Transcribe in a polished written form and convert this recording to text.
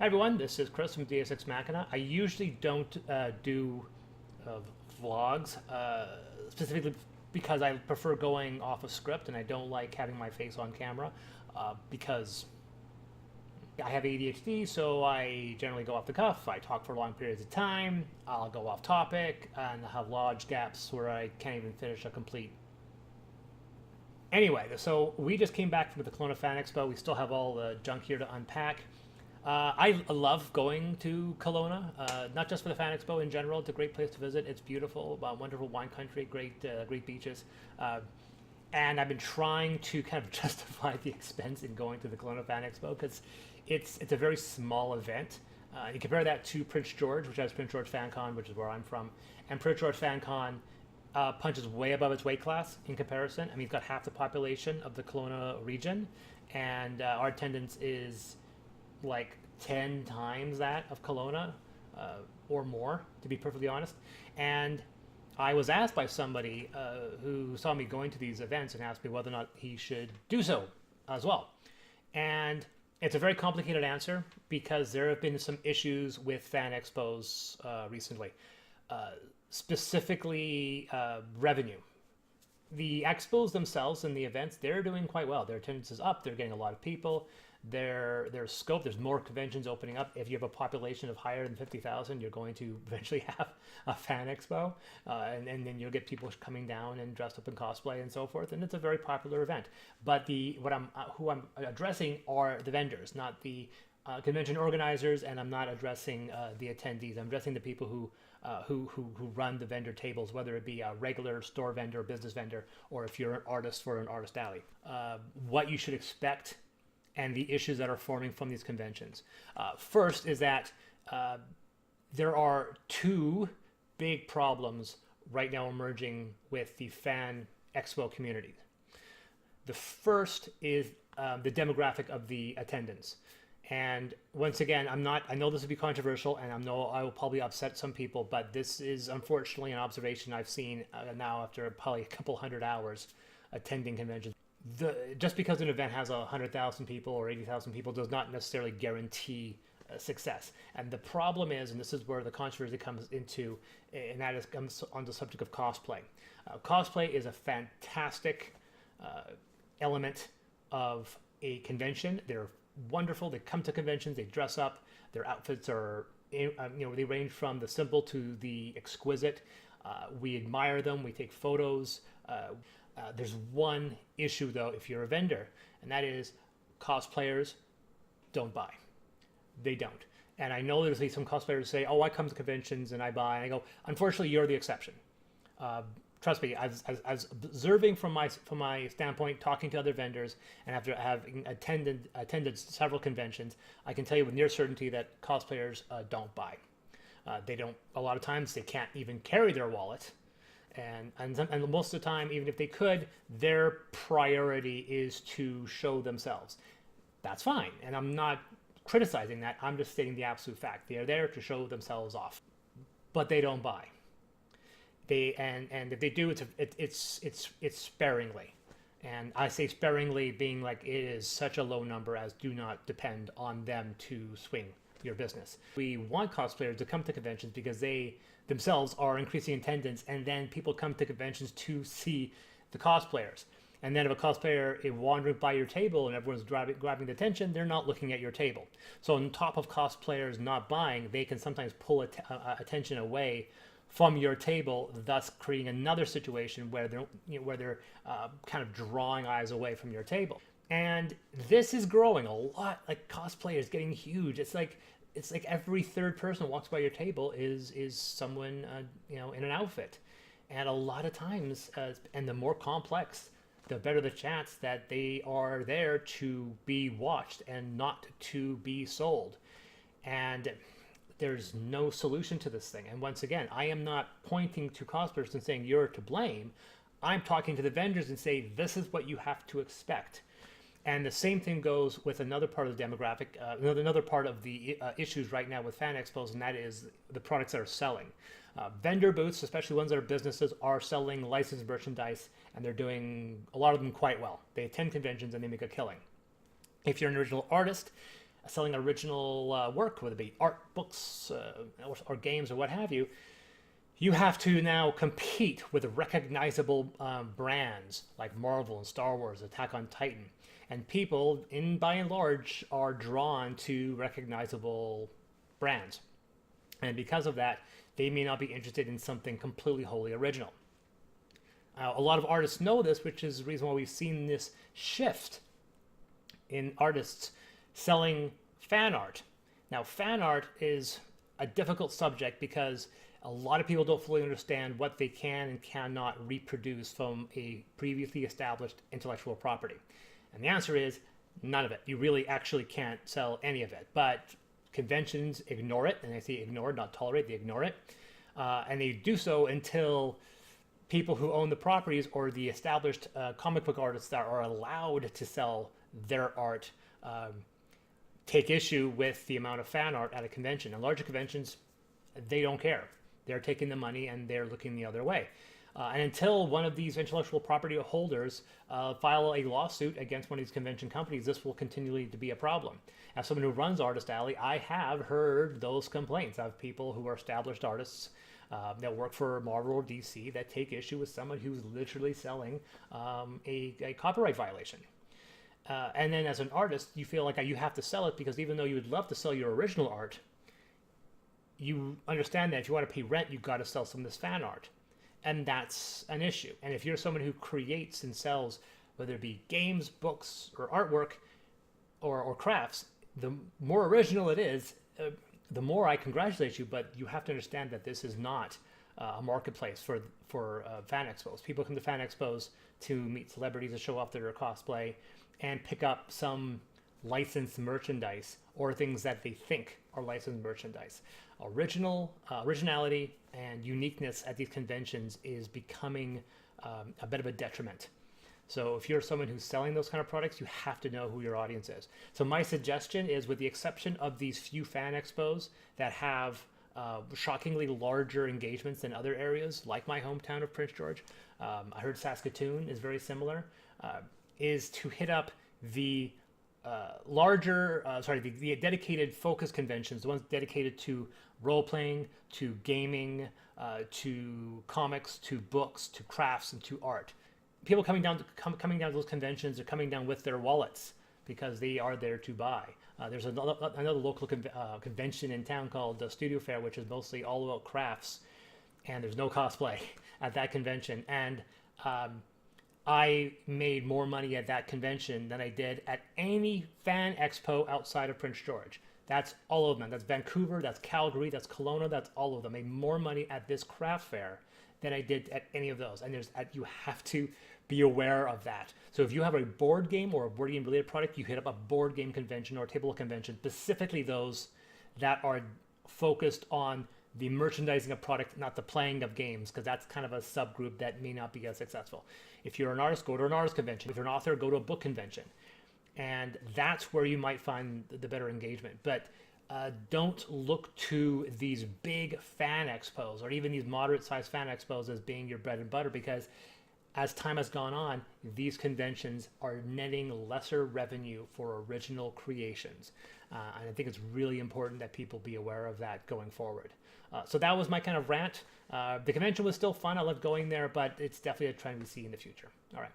Hi everyone, this is Chris from Deus Ex Machina. I usually don't do vlogs, specifically because I prefer going off a script and I don't like having my face on camera because I have ADHD, so I generally go off the cuff. I talk for long periods of time, I'll go off topic, and I'll have large gaps where I can't even finish a complete. Anyway, so we just came back from the Kelowna Fan Expo. We still have all the junk here to unpack. I love going to Kelowna, not just for the Fan Expo in general. It's a great place to visit. It's beautiful, wonderful wine country, great beaches. And I've been trying to kind of justify the expense in going to the Kelowna Fan Expo because it's a very small event. You compare that to Prince George, which has Prince George Fan Con, which is where I'm from, and Prince George Fan Con punches way above its weight class in comparison. I mean, it's got half the population of the Kelowna region, and our attendance is like 10 times that of Kelowna or more, to be perfectly honest. And I was asked by somebody who saw me going to these events and asked me whether or not he should do so as well. And it's a very complicated answer because there have been some issues with fan expos recently, specifically revenue. The expos themselves and the events, they're doing quite well. Their attendance is up. They're getting a lot of people. Their scope, there's more conventions opening up. If you have a population of higher than 50,000, you're going to eventually have a fan expo, and then you'll get people coming down and dressed up in cosplay and so forth. And it's a very popular event. But who I'm addressing are the vendors, not the convention organizers, and I'm not addressing the attendees. I'm addressing the people who run the vendor tables, whether it be a regular store vendor, business vendor, or if you're an artist for an artist alley. What you should expect and the issues that are forming from these conventions. First is that there are two big problems right now emerging with the fan expo community. The first is the demographic of the attendance. And once again, I know this will be controversial, and I know I will probably upset some people, but this is unfortunately an observation I've seen now after probably a couple hundred hours attending conventions. Just because an event has 100,000 people or 80,000 people does not necessarily guarantee success. And the problem is, and this is where the controversy comes into, and that is comes on the subject of cosplay. Cosplay is a fantastic element of a convention. They're wonderful. They come to conventions, they dress up. Their outfits are, they range from the simple to the exquisite. We admire them. We take photos. There's one issue, though, if you're a vendor, and that is cosplayers don't buy. They don't. And I know there's some cosplayers say, oh, I come to conventions and I buy. And I go, unfortunately, you're the exception. Trust me, as observing from my standpoint, talking to other vendors, and after having attended several conventions, I can tell you with near certainty that cosplayers don't buy. They don't. A lot of times, they can't even carry their wallet. And most of the time, even if they could, their priority is to show themselves. That's fine, and I'm not criticizing that. I'm just stating the absolute fact. They are there to show themselves off, but they don't buy. And if they do, it's sparingly, and I say sparingly, being like it is such a low number as do not depend on them to swing your business. We want cosplayers to come to conventions because they themselves are increasing attendance, and then people come to conventions to see the cosplayers. And then if a cosplayer is wandering by your table and everyone's grabbing the attention, they're not looking at your table. So on top of cosplayers not buying, they can sometimes pull attention away from your table, thus creating another situation where they're kind of drawing eyes away from your table. And this is growing a lot. Like cosplay is getting huge. It's like every third person who walks by your table is someone in an outfit, and a lot of times, and the more complex, the better the chance that they are there to be watched and not to be sold. And there's no solution to this thing. And once again, I am not pointing to cosplayers and saying you're to blame. I'm talking to the vendors and say this is what you have to expect. And the same thing goes with another part of the demographic, another part of the issues right now with fan expos, and that is the products that are selling. Vendor booths, especially ones that are businesses, are selling licensed merchandise, and they're doing a lot of them quite well. They attend conventions and they make a killing. If you're an original artist, selling original work, whether it be art, books, or games, or what have you, you have to now compete with recognizable brands like Marvel and Star Wars, Attack on Titan. And people, in by and large, are drawn to recognizable brands. And because of that, they may not be interested in something completely wholly original. A lot of artists know this, which is the reason why we've seen this shift in artists selling fan art. Now, fan art is a difficult subject because a lot of people don't fully understand what they can and cannot reproduce from a previously established intellectual property. And the answer is none of it. You really actually can't sell any of it. But conventions ignore it, and they say ignore, not tolerate, they ignore it. And they do so until people who own the properties or the established comic book artists that are allowed to sell their art take issue with the amount of fan art at a convention. And larger conventions, they don't care. They're taking the money and they're looking the other way. And until one of these intellectual property holders file a lawsuit against one of these convention companies, this will continually to be a problem. As someone who runs Artist Alley, I have heard those complaints of people who are established artists that work for Marvel or DC that take issue with someone who's literally selling a copyright violation. And then as an artist, you feel like you have to sell it because even though you would love to sell your original art, you understand that if you want to pay rent, you've got to sell some of this fan art. And that's an issue. And if you're someone who creates and sells, whether it be games, books, or artwork, or crafts, the more original it is, the more I congratulate you. But you have to understand that this is not a marketplace for fan expos. People come to fan expos to meet celebrities, to show off their cosplay, and pick up some licensed merchandise or things that they think are licensed merchandise. Originality and uniqueness at these conventions is becoming a bit of a detriment. So if you're someone who's selling those kind of products, you have to know who your audience is. So my suggestion is, with the exception of these few fan expos that have shockingly larger engagements than other areas, like my hometown of Prince George, I heard Saskatoon is very similar, is to hit up the the dedicated focus conventions, the ones dedicated to role-playing, to gaming, to comics, to books, to crafts, and to art. People coming down to those conventions are coming down with their wallets because they are there to buy. There's another local convention in town called Studio Fair, which is mostly all about crafts, and there's no cosplay at that convention. And I made more money at that convention than I did at any fan expo outside of Prince George. That's all of them. That's Vancouver, that's Calgary, that's Kelowna, that's all of them. I made more money at this craft fair than I did at any of those. And you have to be aware of that. So if you have a board game or a board game related product, you hit up a board game convention or a table convention, specifically those that are focused on the merchandising of product, not the playing of games, because that's kind of a subgroup that may not be as successful. If you're an artist, go to an artist convention. If you're an author, go to a book convention. And that's where you might find the better engagement. But don't look to these big fan expos or even these moderate-sized fan expos as being your bread and butter, because as time has gone on, these conventions are netting lesser revenue for original creations. And I think it's really important that people be aware of that going forward. So that was my kind of rant. The convention was still fun. I loved going there, but it's definitely a trend we see in the future. All right.